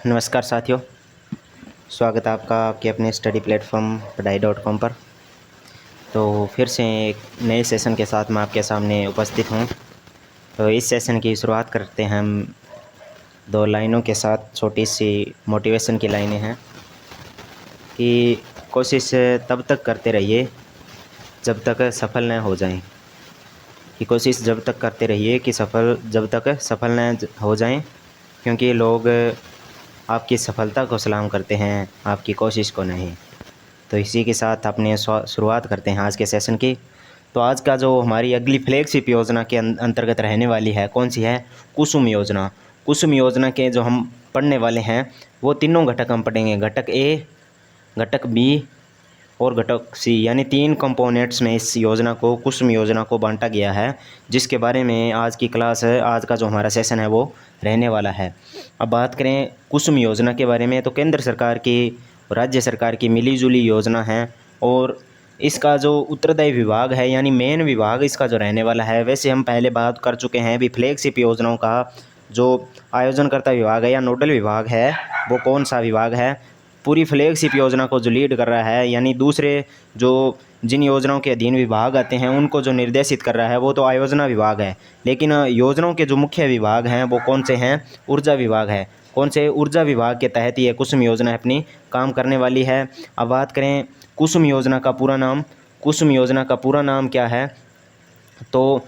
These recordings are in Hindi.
नमस्कार साथियों, स्वागत है आपका आपके अपने स्टडी प्लेटफॉर्म पढ़ाई.com पर। तो फिर से एक नए सेशन के साथ मैं आपके सामने उपस्थित हूँ। तो इस सेशन की शुरुआत करते हैं हम दो लाइनों के साथ। छोटी सी मोटिवेशन की लाइनें हैं कि कोशिश तब तक करते रहिए जब तक सफल न हो जाएं। कि कोशिश जब तक करते रहिए कि जब तक सफल न हो जाएं, क्योंकि लोग आपकी सफलता को सलाम करते हैं, आपकी कोशिश को नहीं। तो इसी के साथ अपने शुरुआत करते हैं आज के सेशन की। तो आज का जो हमारी अगली फ्लैगशिप योजना के अंतर्गत रहने वाली है, कौन सी है? कुसुम योजना। कुसुम योजना के जो हम पढ़ने वाले हैं वो तीनों घटक हम पढ़ेंगे, घटक ए, घटक बी और घटक सी, यानी 3 कंपोनेंट्स में इस योजना को, कुसुम योजना को बांटा गया है, जिसके बारे में आज की क्लास है, आज का जो हमारा सेशन है वो रहने वाला है। अब बात करें कुसुम योजना के बारे में, तो केंद्र सरकार की, राज्य सरकार की मिलीजुली योजना है और इसका जो उत्तरदायी विभाग है यानी मेन विभाग इसका जो रहने वाला है, वैसे हम पहले बात कर चुके हैं भी फ्लैगशिप योजनाओं का जो आयोजनकर्ता विभाग है या नोडल विभाग है वो कौन सा विभाग है। पूरी फ्लैगशिप योजना को जो लीड कर रहा है, यानी दूसरे जो जिन योजनाओं के अधीन विभाग आते हैं उनको जो निर्देशित कर रहा है वो तो आयोजना विभाग है, लेकिन योजनाओं के जो मुख्य विभाग हैं वो कौन से हैं? ऊर्जा विभाग है। कौन से? ऊर्जा विभाग के तहत ये कुसुम योजना अपनी काम करने वाली है। अब बात करें कुसुम योजना का पूरा नाम, कुसुम योजना का पूरा नाम क्या है? तो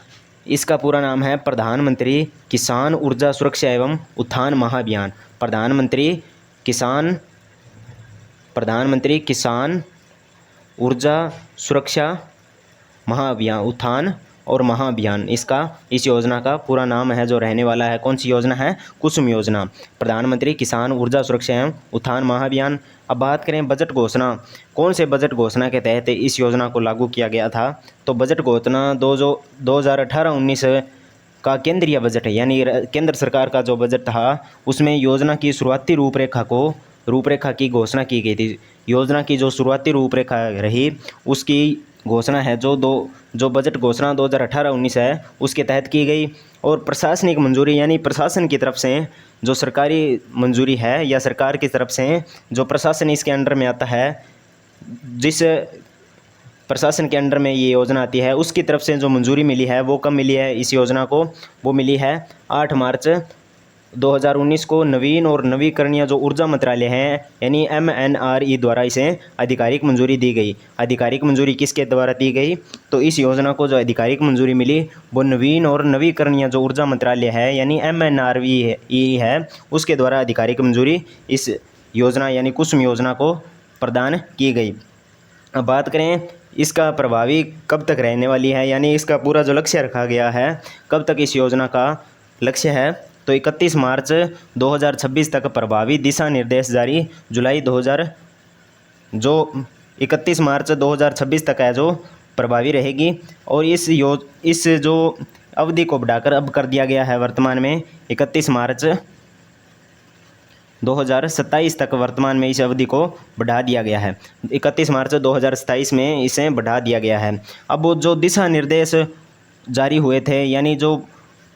इसका पूरा नाम है प्रधानमंत्री किसान ऊर्जा सुरक्षा एवं उत्थान महाअभियान। प्रधानमंत्री किसान ऊर्जा सुरक्षा महाअभियान, उत्थान और महाअभियान, इस योजना का पूरा नाम है जो रहने वाला है। कौन सी योजना है? कुसुम योजना, प्रधानमंत्री किसान ऊर्जा सुरक्षा एवं उत्थान महाअभियान। अब बात करें बजट घोषणा, कौन से बजट घोषणा के तहत इस योजना को लागू किया गया था? तो बजट घोषणा 2018-19 का केंद्रीय बजट है, यानी केंद्र सरकार का जो बजट था उसमें योजना की शुरुआती रूपरेखा की घोषणा की गई थी। योजना की जो शुरुआती रूपरेखा रही उसकी घोषणा है जो बजट घोषणा 2018-19 है उसके तहत की गई। और प्रशासनिक मंजूरी, यानी प्रशासन की तरफ से जो सरकारी मंजूरी है या सरकार की तरफ से जो प्रशासन इसके अंडर में आता है, जिस प्रशासन के अंडर में ये योजना आती है उसकी तरफ से जो मंजूरी मिली है वो कब मिली है इस योजना को? वो मिली है 8 मार्च 2019 को नवीन और नवीकरणीय जो ऊर्जा मंत्रालय है यानी MNRE द्वारा इसे आधिकारिक मंजूरी दी गई। आधिकारिक मंजूरी किसके द्वारा दी गई? तो इस योजना को जो आधिकारिक मंजूरी मिली वो नवीन और नवीकरणीय जो ऊर्जा मंत्रालय है यानी MNRE है उसके द्वारा आधिकारिक मंजूरी इस योजना यानी कुसुम योजना को प्रदान की गई। अब बात करें इसका प्रभावी कब तक रहने वाली है, यानी इसका पूरा जो लक्ष्य रखा गया है, कब तक इस योजना का लक्ष्य है? तो 31 मार्च 2026 तक प्रभावी दिशा निर्देश जारी। जो 31 मार्च 2026 तक है जो प्रभावी रहेगी। और इस जो अवधि को बढ़ाकर अब कर दिया गया है वर्तमान में 31 मार्च 2027 तक, वर्तमान में इस अवधि को बढ़ा दिया गया है। 31 मार्च 2027 में इसे बढ़ा दिया गया है। अब वो जो दिशा निर्देश जारी हुए थे, यानी जो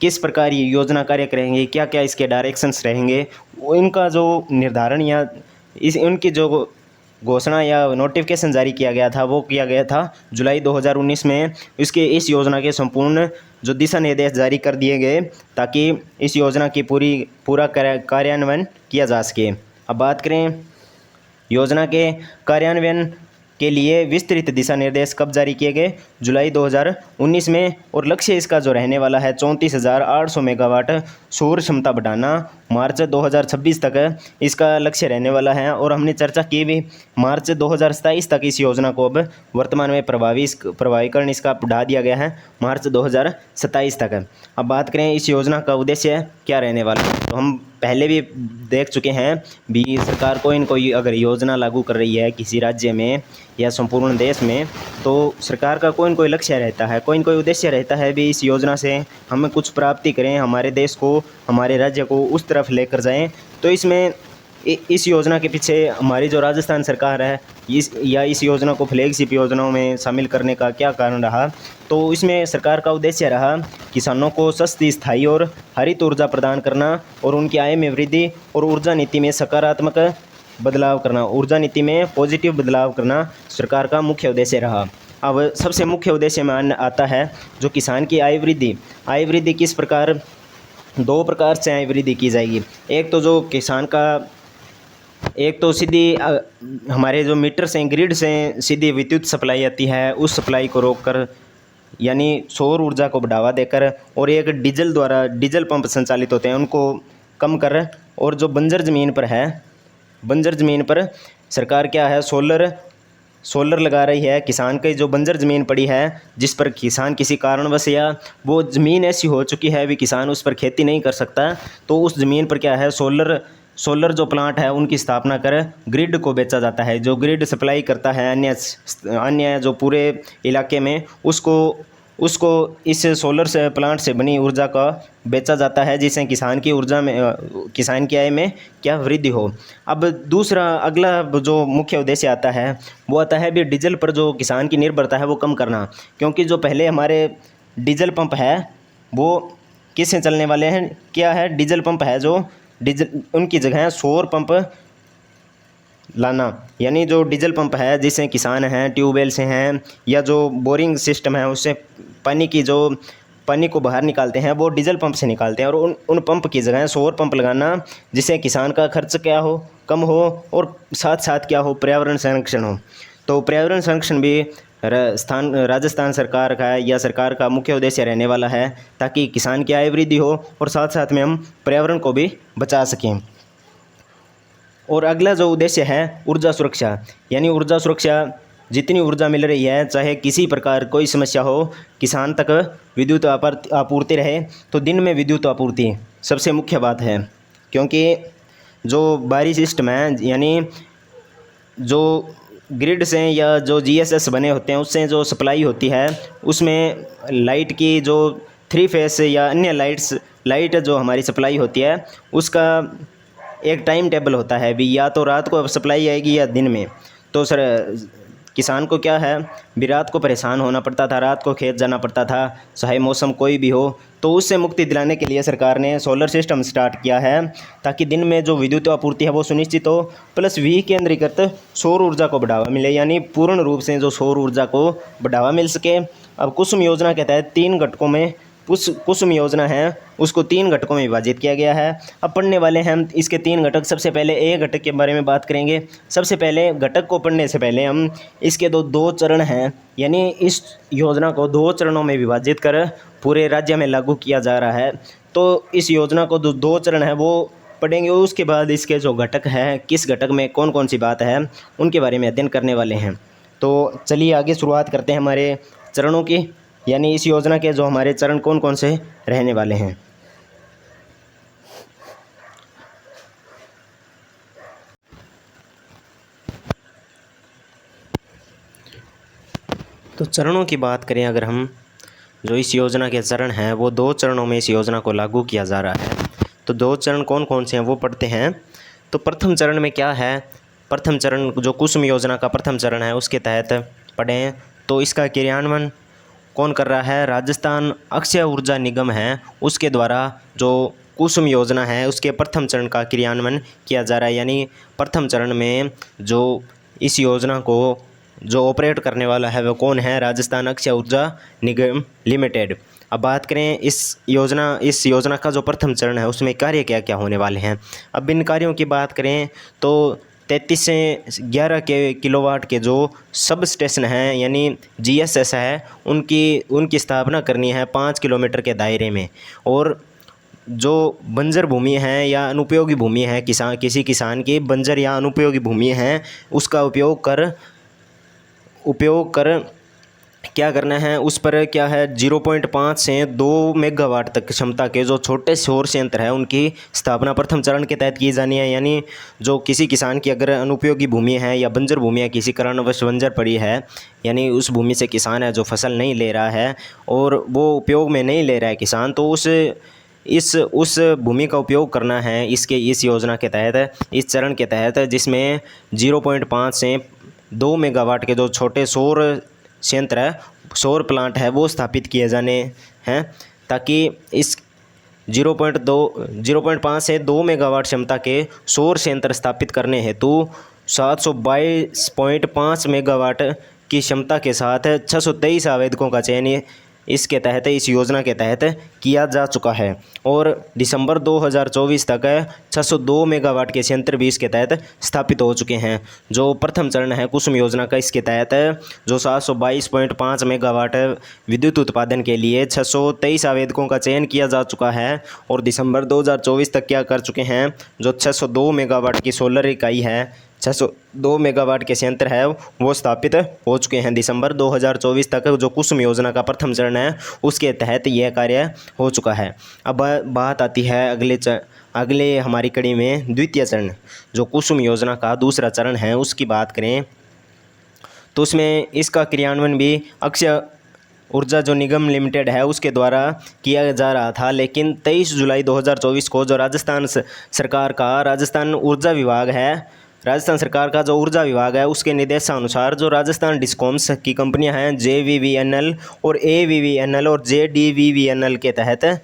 किस प्रकार ये योजना कार्य करेंगे, क्या क्या इसके डायरेक्शंस रहेंगे, इनका जो निर्धारण या उनकी जो घोषणा या नोटिफिकेशन जारी किया गया था वो किया गया था जुलाई 2019 में। इस योजना के संपूर्ण जो दिशा निर्देश जारी कर दिए गए ताकि इस योजना की पूरा कार्यान्वयन किया जा सके। अब बात करें योजना के कार्यान्वयन के लिए विस्तृत दिशा निर्देश कब जारी किए गए? जुलाई 2019 में। और लक्ष्य इसका जो रहने वाला है 34,800 मेगावाट सौर क्षमता बढ़ाना, मार्च 2026 तक इसका लक्ष्य रहने वाला है। और हमने चर्चा की भी, मार्च 2027 तक इस योजना को अब वर्तमान में प्रभावीकरण इसका बढ़ा दिया गया है मार्च 2027 तक। अब बात करें इस योजना का उद्देश्य क्या रहने वाला है, तो हम पहले भी देख चुके हैं भी, सरकार कोई अगर योजना लागू कर रही है किसी राज्य में या संपूर्ण देश में, तो सरकार का कोई लक्ष्य रहता है, कोई उद्देश्य रहता है भी इस योजना से हमें कुछ प्राप्ति करें, हमारे देश को, हमारे राज्य को उस तरफ लेकर जाएं। तो इसमें इस योजना के पीछे हमारी जो राजस्थान सरकार है इस योजना को फ्लैगशिप योजनाओं में शामिल करने का क्या कारण रहा? तो इसमें सरकार का उद्देश्य रहा किसानों को सस्ती, स्थायी और हरित ऊर्जा प्रदान करना और उनकी आय में वृद्धि और ऊर्जा नीति में सकारात्मक बदलाव करना, ऊर्जा नीति में पॉजिटिव बदलाव करना सरकार का मुख्य उद्देश्य रहा। अब सबसे मुख्य उद्देश्य में आता है जो किसान की आय वृद्धि। आय वृद्धि किस प्रकार, दो प्रकार से आय वृद्धि की जाएगी। एक तो जो किसान का, एक तो सीधी हमारे जो मीटर से, ग्रिड से सीधी विद्युत सप्लाई आती है, उस सप्लाई को रोककर यानी सौर ऊर्जा को बढ़ावा देकर, और एक डीजल द्वारा, डीजल पंप संचालित होते हैं उनको कम कर, और जो बंजर ज़मीन पर है, बंजर ज़मीन पर सरकार क्या है, सोलर लगा रही है। किसान की जो बंजर ज़मीन पड़ी है जिस पर किसान किसी कारणवश या वो ज़मीन ऐसी हो चुकी है भी किसान उस पर खेती नहीं कर सकता, तो उस ज़मीन पर क्या है, सोलर जो प्लांट है उनकी स्थापना कर ग्रिड को बेचा जाता है। जो ग्रिड सप्लाई करता है अन्य जो पूरे इलाके में, उसको इस सोलर से प्लांट से बनी ऊर्जा का बेचा जाता है, जिससे किसान की ऊर्जा में, किसान की आय में क्या वृद्धि हो। अब दूसरा, अगला जो मुख्य उद्देश्य आता है वो आता है भी डीजल पर जो किसान की निर्भरता है वो कम करना। क्योंकि जो पहले हमारे डीजल पंप है वो किससे चलने वाले हैं, क्या है, डीजल पंप है, जो डीजल, उनकी जगह सौर पंप लाना। यानी जो डीजल पंप है जिससे किसान हैं ट्यूबवेल से हैं या जो बोरिंग सिस्टम है उससे पानी को बाहर निकालते हैं, वो डीजल पंप से निकालते हैं, और उन पंप की जगह सौर पंप लगाना, जिससे किसान का खर्च क्या हो, कम हो, और साथ साथ क्या हो, पर्यावरण संरक्षण हो। तो पर्यावरण संरक्षण भी राजस्थान सरकार का या सरकार का मुख्य उद्देश्य रहने वाला है, ताकि किसान की आय वृद्धि हो और साथ साथ में हम पर्यावरण को भी बचा सकें। और अगला जो उद्देश्य है ऊर्जा सुरक्षा, यानी ऊर्जा सुरक्षा, जितनी ऊर्जा मिल रही है, चाहे किसी प्रकार कोई समस्या हो, किसान तक विद्युत आपूर्ति रहे। तो दिन में विद्युत आपूर्ति सबसे मुख्य बात है, क्योंकि जो बाहरी सिस्टम है, यानी जो ग्रिड से या जो जीएसएस बने होते हैं उससे जो सप्लाई होती है, उसमें लाइट की जो 3 फेस या अन्य लाइट जो हमारी सप्लाई होती है उसका एक टाइम टेबल होता है भी, या तो रात को सप्लाई आएगी या दिन में। तो सर किसान को क्या है भी रात को परेशान होना पड़ता था, रात को खेत जाना पड़ता था, चाहे मौसम कोई भी हो। तो उससे मुक्ति दिलाने के लिए सरकार ने सोलर सिस्टम स्टार्ट किया है, ताकि दिन में जो विद्युत आपूर्ति है वो सुनिश्चित हो, प्लस विकेंद्रीकृत सौर ऊर्जा को बढ़ावा मिले, यानी पूर्ण रूप से जो सौर ऊर्जा को बढ़ावा मिल सके। अब कुसुम योजना के तहत 3 घटकों में कुसुम योजना है उसको 3 घटकों में विभाजित किया गया है। अब पढ़ने वाले हैं इसके 3 घटक। सबसे पहले ए घटक के बारे में बात करेंगे। सबसे पहले घटक को पढ़ने से पहले हम इसके दो चरण हैं, यानी इस योजना को 2 चरणों में विभाजित कर पूरे राज्य में लागू किया जा रहा है। तो इस योजना को 2 चरण है वो पढ़ेंगे। उसके बाद इसके जो घटक है, किस घटक में कौन कौन सी बात है, उनके बारे में अध्ययन करने वाले हैं। तो चलिए आगे शुरुआत करते हैं हमारे चरणों की, यानी इस योजना के जो हमारे चरण कौन कौन से रहने वाले हैं। तो चरणों की बात करें अगर हम, जो इस योजना के चरण हैं वो 2 चरणों में इस योजना को लागू किया जा रहा है। तो 2 चरण कौन कौन से हैं वो पढ़ते हैं। तो प्रथम चरण में क्या है, प्रथम चरण जो कुसुम योजना का प्रथम चरण है उसके तहत पढ़ें। तो इसका क्रियान्वयन कौन कर रहा है, राजस्थान अक्षय ऊर्जा निगम है, उसके द्वारा जो कुसुम योजना है उसके प्रथम चरण का क्रियान्वयन किया जा रहा है। यानी प्रथम चरण में जो इस योजना को जो ऑपरेट करने वाला है वो कौन है, राजस्थान अक्षय ऊर्जा निगम लिमिटेड। अब बात करें इस योजना का जो प्रथम चरण है उसमें कार्य क्या क्या होने वाले हैं। अब इन कार्यों की बात करें तो 33 से 11 के किलोवाट के जो सब स्टेशन हैं, यानी जीएसएस है, उनकी स्थापना करनी है 5 किलोमीटर के दायरे में। और जो बंजर भूमि है या अनुपयोगी भूमि है, किसी किसान की बंजर या अनुपयोगी भूमि है, उसका उपयोग कर क्या करना है, उस पर क्या है 0.5 से 2 मेगावाट तक क्षमता के जो छोटे सौर संयंत्र है उनकी स्थापना प्रथम चरण के तहत की जानी है। यानी जो किसी किसान की अगर अनुपयोगी भूमि है या बंजर भूमि है, किसी कारणवश बंजर पड़ी है, यानी उस भूमि से किसान है जो फसल नहीं ले रहा है और वो उपयोग में नहीं ले रहा है किसान, तो इस उस भूमि का उपयोग करना है इस योजना के तहत, इस चरण के तहत, जिसमें 0.5 से 2 मेगावाट के जो छोटे सौर संयंत्र है, सौर प्लांट है, वो स्थापित किए जाने हैं, ताकि इस 0.5 से 2 मेगावाट क्षमता के सौर संयंत्र स्थापित करने हेतु 722.5 मेगावाट की क्षमता के साथ 623 आवेदकों का चयन इसके तहत, इस योजना के तहत किया जा चुका है। और दिसंबर 2024 तक 602 मेगावाट के संयंत्र भी इसके तहत स्थापित हो चुके हैं। जो प्रथम चरण है कुसुम योजना का, इसके तहत जो 722.5 मेगावाट विद्युत उत्पादन के लिए 623 आवेदकों का चयन किया जा चुका है, और दिसंबर 2024 तक क्या कर चुके हैं, जो 602 मेगावाट की सोलर इकाई है, 602 मेगावाट के संयंत्र है, वो स्थापित हो चुके हैं। दिसंबर 2024 तक जो कुसुम योजना का प्रथम चरण है उसके तहत यह कार्य हो चुका है। अब बात आती है अगले हमारी कड़ी में द्वितीय चरण, जो कुसुम योजना का दूसरा चरण है, उसकी बात करें तो उसमें इसका क्रियान्वयन भी अक्षय ऊर्जा जो निगम लिमिटेड है उसके द्वारा किया जा रहा था, लेकिन 23 जुलाई 2024 को जो राजस्थान सरकार का जो ऊर्जा विभाग है उसके निर्देशानुसार जो राजस्थान डिस्कॉम्स की कंपनियां हैं JVVNL और AVVNL और JDVVNL के तहत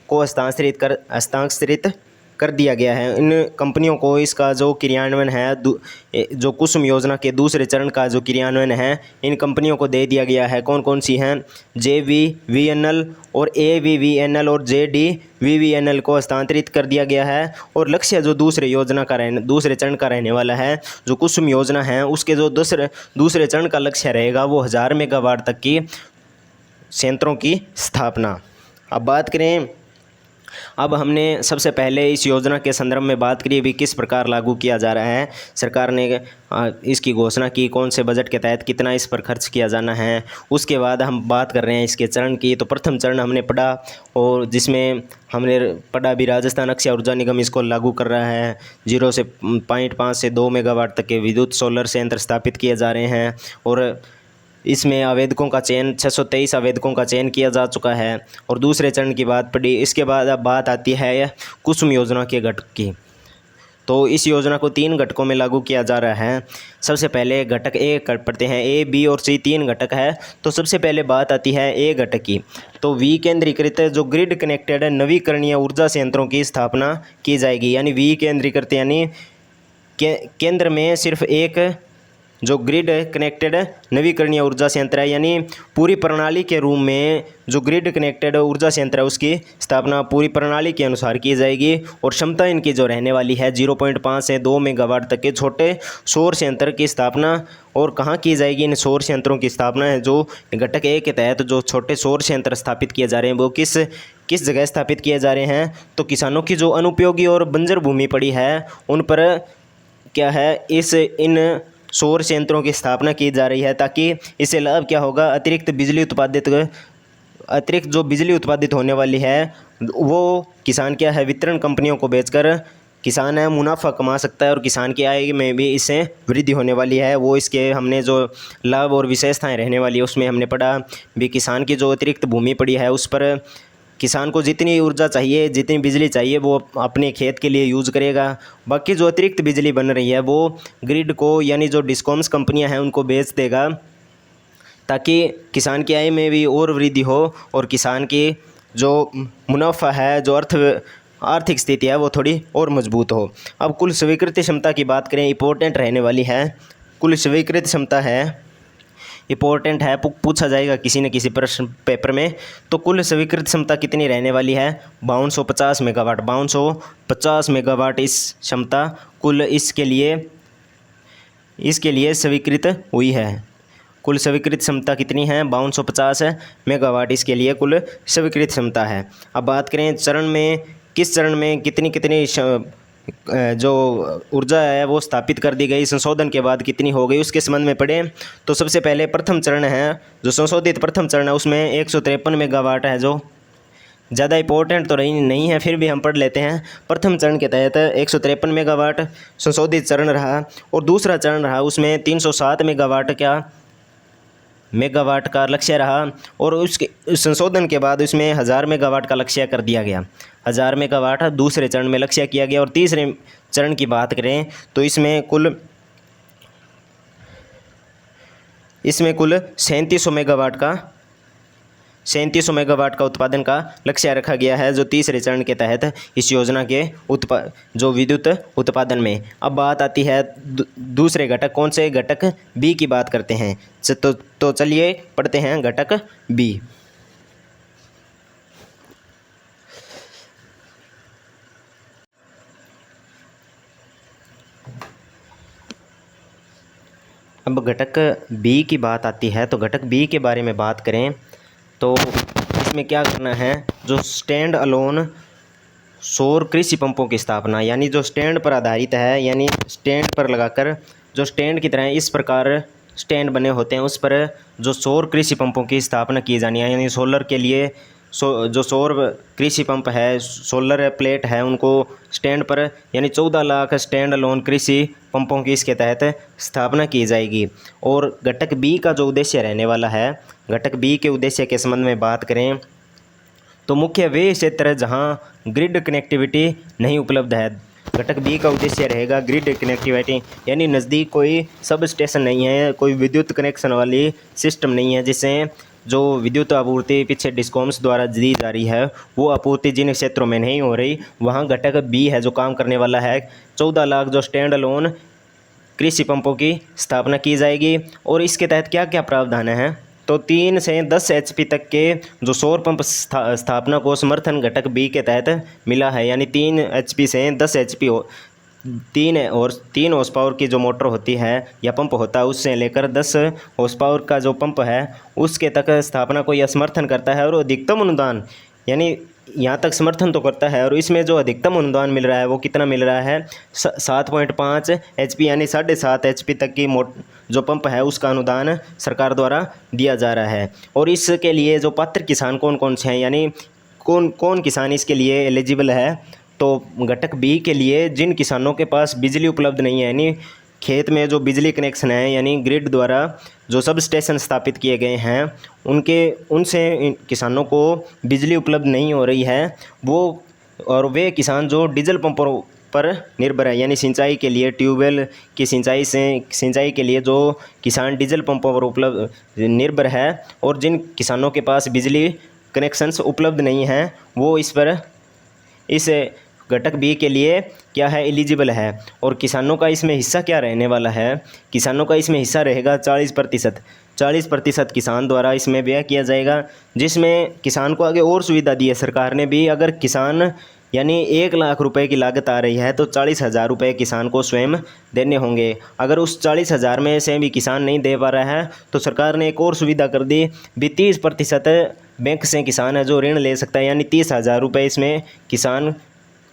को हस्तांतरित कर दिया गया है। इन कंपनियों को इसका जो क्रियान्वयन है, जो कुसुम योजना के दूसरे चरण का जो क्रियान्वयन है, इन कंपनियों को दे दिया गया है। कौन कौन सी हैं? JVVNL और AVVNL और JDVVNL को हस्तांतरित कर दिया गया है। और लक्ष्य जो दूसरे चरण का रहने वाला है, जो कुसुम योजना है उसके जो दूसरे चरण का लक्ष्य रहेगा वो 1000 मेगावाट तक की संयंत्रों की स्थापना। अब बात करें, अब हमने सबसे पहले इस योजना के संदर्भ में बात करी भी किस प्रकार लागू किया जा रहा है। सरकार ने इसकी घोषणा की, कौन से बजट के तहत कितना इस पर खर्च किया जाना है। उसके बाद हम बात कर रहे हैं इसके चरण की। तो प्रथम चरण हमने पढ़ा, और जिसमें हमने पढ़ा भी राजस्थान अक्षय ऊर्जा निगम इसको लागू कर रहा है। 0.5 से 2 मेगावाट तक के विद्युत सोलर संयंत्र स्थापित किए जा रहे हैं, और इसमें आवेदकों का चयन 623 आवेदकों का चयन किया जा चुका है। और दूसरे चरण की बात पड़ी। इसके बाद अब बात आती है कुसुम योजना के घटक की। तो इस योजना को 3 घटकों में लागू किया जा रहा है। सबसे पहले घटक ए पढ़ते हैं। A, B और C 3 घटक है। तो सबसे पहले बात आती है ए घटक की। तो विकेंद्रीकृत जो ग्रिड कनेक्टेड नवीकरणीय ऊर्जा संयंत्रों की स्थापना की जाएगी। यानी विकेंद्रीकृत यानी केंद्र में सिर्फ एक जो ग्रिड कनेक्टेड नवीकरणीय ऊर्जा संयंत्र है, यानी पूरी प्रणाली के रूप में जो ग्रिड कनेक्टेड ऊर्जा संयंत्र है उसकी स्थापना पूरी प्रणाली के अनुसार की जाएगी। और क्षमता इनकी जो रहने वाली है 0.5 से 2 मेगावाट तक के छोटे सौर संयंत्र की स्थापना। और कहाँ की जाएगी इन सौर संयंत्रों की स्थापना है? जो घटक ए के तहत जो छोटे सौर संयंत्र स्थापित किए जा रहे हैं वो किस जगह स्थापित किए जा रहे हैं? तो किसानों की जो अनुपयोगी और बंजर भूमि पड़ी है उन पर क्या है, इन सौर संयंत्रों की स्थापना की जा रही है, ताकि इससे लाभ क्या होगा, अतिरिक्त जो बिजली उत्पादित होने वाली है वो किसान क्या है, वितरण कंपनियों को बेचकर किसान है मुनाफा कमा सकता है, और किसान की आय में भी इससे वृद्धि होने वाली है। वो इसके हमने जो लाभ और विशेषताएं रहने वाली है उसमें हमने पढ़ा भी किसान की जो अतिरिक्त भूमि पड़ी है उस पर किसान को जितनी ऊर्जा चाहिए, जितनी बिजली चाहिए वो अपने खेत के लिए यूज़ करेगा। बाकी जो अतिरिक्त बिजली बन रही है वो ग्रिड को, यानी जो डिस्कॉम्स कंपनियां हैं उनको बेच देगा, ताकि किसान की आय में भी और वृद्धि हो और किसान की जो मुनाफा है, जो आर्थिक स्थिति है वो थोड़ी और मजबूत हो। अब कुल स्वीकृत क्षमता की बात करें, इंपॉर्टेंट रहने वाली है। कुल स्वीकृत क्षमता है, इंपॉर्टेंट है, पूछा जाएगा किसी न किसी प्रश्न पेपर में। तो कुल स्वीकृत क्षमता कितनी रहने वाली है? 5250 मेगावाट। 5250 मेगावाट इस क्षमता कुल इसके लिए स्वीकृत हुई है। कुल स्वीकृत क्षमता कितनी है? 5250 मेगावाट इसके लिए कुल स्वीकृत क्षमता है। अब बात करें चरण में, किस चरण में कितनी जो ऊर्जा है वो स्थापित कर दी गई, संशोधन के बाद कितनी हो गई, उसके संबंध में पढ़ें। तो सबसे पहले प्रथम चरण है, जो संशोधित प्रथम चरण है उसमें 153 मेगावाट है, जो ज़्यादा इंपॉर्टेंट तो नहीं है, फिर भी हम पढ़ लेते हैं। प्रथम चरण के तहत 153 मेगावाट संशोधित चरण रहा, और दूसरा चरण रहा उसमें 307 मेगावाट क्या मेगावाट का लक्ष्य रहा और उसके संशोधन के बाद उसमें 1000 मेगावाट का लक्ष्य कर दिया गया। 1000 मेगावाट दूसरे चरण में लक्ष्य किया गया। और तीसरे चरण की बात करें तो इसमें कुल 3700 मेगावाट का उत्पादन का लक्ष्य रखा गया है, जो तीसरे चरण के तहत इस योजना के जो विद्युत उत्पादन में। अब बात आती है दूसरे घटक, कौन से घटक बी की बात करते हैं। तो चलिए पढ़ते हैं घटक बी। अब घटक बी की बात आती है, तो घटक बी के बारे में बात करें तो इसमें क्या करना है, जो स्टैंड अलोन सौर कृषि पंपों की स्थापना, यानी जो स्टैंड पर आधारित है, यानी स्टैंड पर लगाकर जो स्टैंड की तरह इस प्रकार स्टैंड बने होते हैं उस पर जो सौर कृषि पंपों की स्थापना की जानी है। यानी सोलर के लिए जो सौर कृषि पंप है, सोलर प्लेट है, उनको स्टैंड पर यानी 14 लाख स्टैंड अलोन कृषि पंपों की इसके तहत स्थापना की जाएगी। और घटक बी का जो उद्देश्य रहने वाला है, घटक बी के उद्देश्य के संबंध में बात करें तो मुख्य वे क्षेत्र जहां ग्रिड कनेक्टिविटी नहीं उपलब्ध है। घटक बी का उद्देश्य रहेगा ग्रिड कनेक्टिविटी, यानी नज़दीक कोई सब स्टेशन नहीं है, कोई विद्युत कनेक्शन वाली सिस्टम नहीं है, जिससे जो विद्युत आपूर्ति पीछे डिस्कॉम्स द्वारा दी जा रही है वो आपूर्ति जिन क्षेत्रों में नहीं हो रही, वहाँ घटक बी है जो काम करने वाला है। 14 लाख जो स्टैंड अलोन कृषि पंपों की स्थापना की जाएगी। और इसके तहत क्या क्या प्रावधान है, तो 3 से 10 HP तक के जो सौर पंप स्थापना को समर्थन घटक बी के तहत मिला है। यानी 3 HP से 10 HP 3 हॉर्स पावर की जो मोटर होती है या पंप होता है, उससे लेकर 10 हॉर्स पावर का जो पंप है उसके तक स्थापना को यह समर्थन करता है। और अधिकतम अनुदान, यानी यहाँ तक समर्थन तो करता है, और इसमें जो अधिकतम अनुदान मिल रहा है वो कितना मिल रहा है, 7.5 HP, यानी 7.5 HP तक की जो पंप है उसका अनुदान सरकार द्वारा दिया जा रहा है। और इसके लिए जो पात्र किसान कौन कौन से हैं, यानी कौन कौन किसान इसके लिए एलिजिबल है, तो घटक बी के लिए जिन किसानों के पास बिजली उपलब्ध नहीं है, यानी खेत में जो बिजली कनेक्शन है, यानी ग्रिड द्वारा जो सब स्टेशन स्थापित किए गए हैं उनसे किसानों को बिजली उपलब्ध नहीं हो रही है वो, और वे किसान जो डीजल पंपों पर निर्भर है, यानी सिंचाई के लिए ट्यूबवेल की सिंचाई के लिए जो किसान डीजल पंपों पर उपलब्ध निर्भर है, और जिन किसानों के पास बिजली कनेक्शंस उपलब्ध नहीं हैं वो इस घटक बी के लिए क्या है, एलिजिबल है। और किसानों का इसमें हिस्सा क्या रहने वाला है, किसानों का इसमें हिस्सा रहेगा 40%। 40% किसान द्वारा इसमें व्यय किया जाएगा, जिसमें किसान को आगे और सुविधा दी है सरकार ने भी। अगर किसान यानी 1 लाख रुपए की लागत आ रही है तो 40,000 रुपये किसान को स्वयं देने होंगे। अगर उस 40,000 में से भी किसान नहीं दे पा रहा है तो सरकार ने एक और सुविधा कर दी भी, 30% बैंक से किसान है जो ऋण ले सकता है, यानी 30,000 रुपये इसमें किसान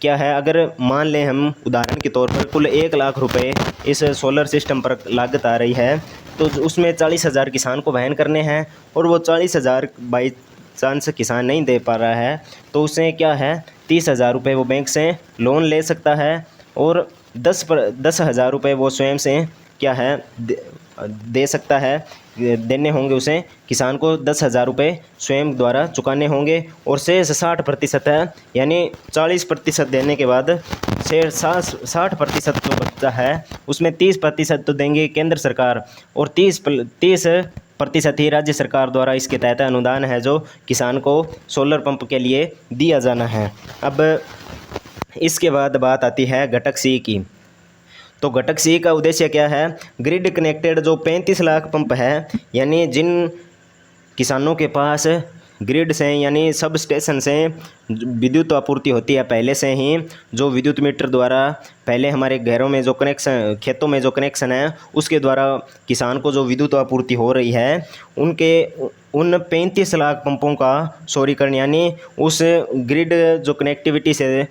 क्या है, अगर मान लें हम उदाहरण के तौर पर कुल 1 लाख रुपए इस सोलर सिस्टम पर लागत आ रही है, तो उसमें 40,000 किसान को वहन करने हैं, और वो 40,000 बाई चांस किसान नहीं दे पा रहा है तो उसे क्या है, 30,000 रुपये वो बैंक से लोन ले सकता है, और 10,000 रुपये वो स्वयं से क्या है दे सकता है, देने होंगे उसे किसान को 10,000 रुपये स्वयं द्वारा चुकाने होंगे। और शेष 60% है, यानी 40% देने के बाद शेष 60% जो बचता है उसमें 30% तो देंगे केंद्र सरकार, और 30% ही राज्य सरकार द्वारा इसके तहत अनुदान है जो किसान को सोलर पंप के लिए दिया जाना है। अब इसके बाद बात आती है घटक सी की। तो घटक सी का उद्देश्य क्या है, ग्रिड कनेक्टेड जो 35 लाख पंप है, यानी जिन किसानों के पास ग्रिड से यानी सब स्टेशन से विद्युत आपूर्ति होती है पहले से ही, जो विद्युत मीटर द्वारा पहले हमारे घरों में जो कनेक्शन, खेतों में जो कनेक्शन है उसके द्वारा किसान को जो विद्युत आपूर्ति हो रही है, उन 35 लाख पंपों का सौरीकरण, यानी उस ग्रिड जो कनेक्टिविटी से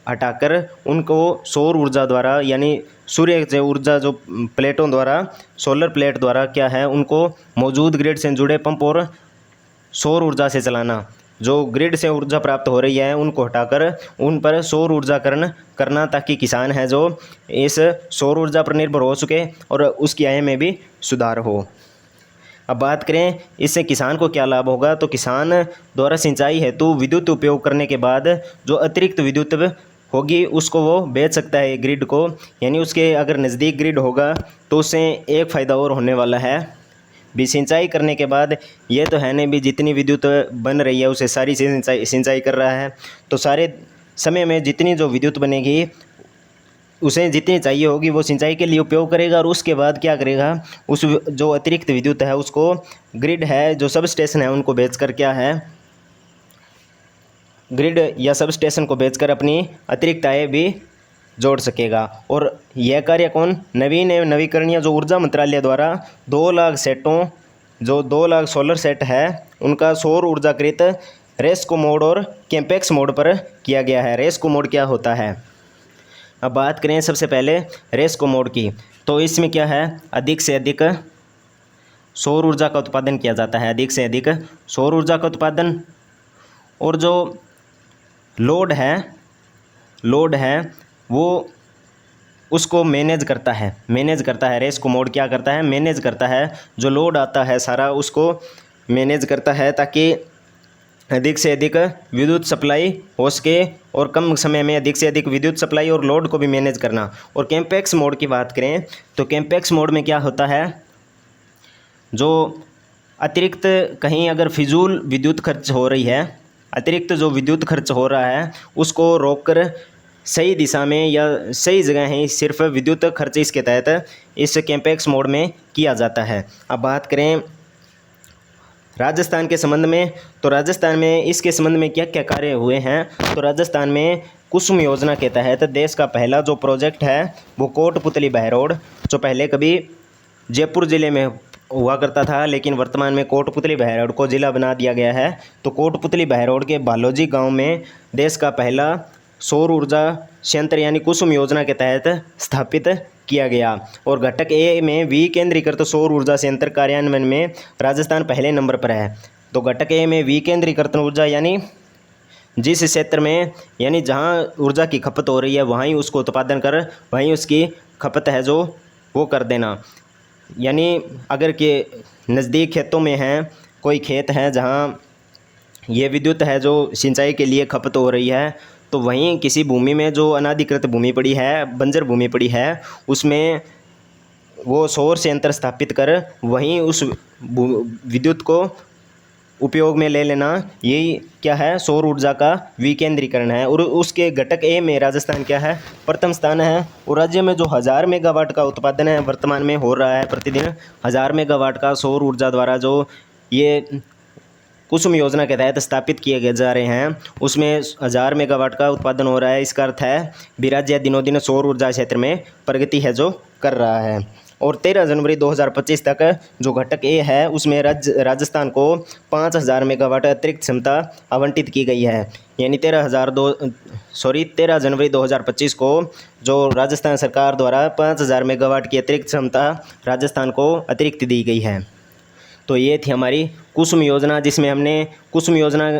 हटाकर उनको सौर ऊर्जा द्वारा, यानी सूर्य से ऊर्जा जो प्लेटों द्वारा, सोलर प्लेट द्वारा क्या है, उनको मौजूद ग्रिड से जुड़े पंप और सौर ऊर्जा से चलाना। जो ग्रिड से ऊर्जा प्राप्त हो रही है उनको हटाकर उन पर सौर ऊर्जाकरण करना, ताकि किसान है जो इस सौर ऊर्जा पर निर्भर हो सके और उसकी आय में भी सुधार हो। अब बात करें इससे किसान को क्या लाभ होगा, तो किसान द्वारा सिंचाई हेतु विद्युत उपयोग करने के बाद जो अतिरिक्त विद्युत होगी उसको वो बेच सकता है ग्रिड को, यानी उसके अगर नज़दीक ग्रिड होगा तो उससे एक फ़ायदा और होने वाला है। भी सिंचाई करने के बाद ये तो है नहीं भी जितनी विद्युत बन रही है उसे सारी सिंचाई कर रहा है, तो सारे समय में जितनी जो विद्युत बनेगी उसे जितनी चाहिए होगी वो सिंचाई के लिए उपयोग करेगा, और उसके बाद क्या करेगा, उस जो अतिरिक्त विद्युत है उसको ग्रिड है जो सब स्टेशन है उनको बेचकर क्या है, ग्रिड या सब स्टेशन को बेचकर अपनी अतिरिक्त आय भी जोड़ सकेगा। और यह कार्य कौन, नवीन एवं नवीकरणीय जो ऊर्जा मंत्रालय द्वारा 2 लाख सेटों, जो 2 लाख सोलर सेट है उनका सौर ऊर्जाकृत रेस्को मोड और कैंपेक्स मोड पर किया गया है। रेस्को मोड क्या होता है, अब बात करें सबसे पहले रेस्को मोड की, तो इसमें क्या है, अधिक से अधिक सौर ऊर्जा का उत्पादन किया जाता है, अधिक से अधिक सौर ऊर्जा का उत्पादन, और जो लोड है वो उसको मैनेज करता है। रेस्को मोड क्या करता है, मैनेज करता है, जो लोड आता है सारा उसको मैनेज करता है ताकि अधिक से अधिक विद्युत सप्लाई हो सके, और कम समय में अधिक से अधिक विद्युत सप्लाई और लोड को भी मैनेज करना। और कैंपेक्स मोड की बात करें तो कैंपेक्स मोड में क्या होता है, जो अतिरिक्त कहीं अगर फिजूल विद्युत खर्च हो रही है, अतिरिक्त जो विद्युत खर्च हो रहा है उसको रोककर सही दिशा में या सही जगह है सिर्फ विद्युत खर्च इसके तहत इस कैंपेक्स मोड में किया जाता है। अब बात करें राजस्थान के संबंध में, तो राजस्थान में इसके संबंध में क्या क्या कार्य हुए हैं, तो राजस्थान में कुसुम योजना के तहत देश का पहला जो प्रोजेक्ट है वो कोटपुतली बहरोड, जो पहले कभी जयपुर ज़िले में हुआ करता था लेकिन वर्तमान में कोटपुतली बहरोड को ज़िला बना दिया गया है। तो कोटपुतली बहरोड के बालोजी गांव में देश का पहला सौर ऊर्जा संयंत्र यानी कुसुम योजना के तहत स्थापित किया गया। और घटक ए में विकेंद्रीकृत सौर ऊर्जा संयंत्र कार्यान्वयन में राजस्थान पहले नंबर पर है। तो घटक ए में विकेंद्रीकृत ऊर्जा यानी जिस क्षेत्र में यानी जहाँ ऊर्जा की खपत हो रही है वहीं उसको उत्पादन कर वहीं उसकी खपत है जो वो कर देना, यानी अगर के नज़दीक खेतों में हैं, कोई खेत है जहाँ ये विद्युत है जो सिंचाई के लिए खपत हो रही है, तो वहीं किसी भूमि में जो अनाधिकृत भूमि पड़ी है, बंजर भूमि पड़ी है, उसमें वो सौर संयंत्र स्थापित कर वहीं उस विद्युत को उपयोग में ले लेना, यही क्या है, सौर ऊर्जा का विकेंद्रीकरण है। और उसके घटक ए में राजस्थान क्या है, प्रथम स्थान है। और राज्य में जो 1000 मेगावाट का उत्पादन है वर्तमान में हो रहा है, प्रतिदिन 1000 मेगावाट का सौर ऊर्जा द्वारा जो ये कुसुम योजना के तहत स्थापित किए जा रहे हैं उसमें 1000 मेगावाट का उत्पादन हो रहा है। इसका अर्थ है भी राज्य दिनों दिन सौर ऊर्जा क्षेत्र में प्रगति है जो कर रहा है। और 13 जनवरी 2025 तक जो घटक ए है उसमें राजस्थान को 5000 मेगावाट अतिरिक्त क्षमता आवंटित की गई है, यानी 13 जनवरी 2025 को जो राजस्थान सरकार द्वारा 5000 मेगावाट की अतिरिक्त क्षमता राजस्थान को अतिरिक्त दी गई है। तो ये थी हमारी कुसुम योजना, जिसमें हमने कुसुम योजना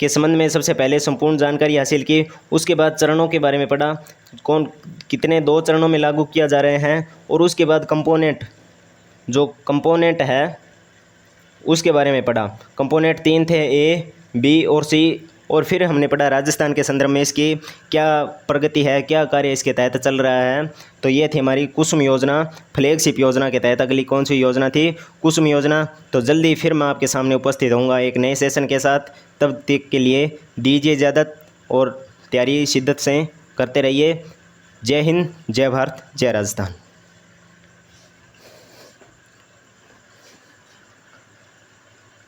के संबंध में सबसे पहले संपूर्ण जानकारी हासिल की। उसके बाद चरणों के बारे में पढ़ा, कौन कितने 2 चरणों में लागू किया जा रहे हैं, और उसके बाद कंपोनेंट जो कंपोनेंट है उसके बारे में पढ़ा। कंपोनेंट 3 थे, ए, बी और सी। और फिर हमने पढ़ा राजस्थान के संदर्भ में इसकी क्या प्रगति है, क्या कार्य इसके तहत चल रहा है। तो ये थी हमारी कुसुम योजना, फ्लैगशिप योजना के तहत अगली कौन सी योजना थी, कुसुम योजना। तो जल्दी फिर मैं आपके सामने उपस्थित होऊंगा एक नए सेशन के साथ। तब तक के लिए दीजिए इजाज़त और तैयारी शिद्दत से करते रहिए। जय हिंद, जय भारत, जय राजस्थान।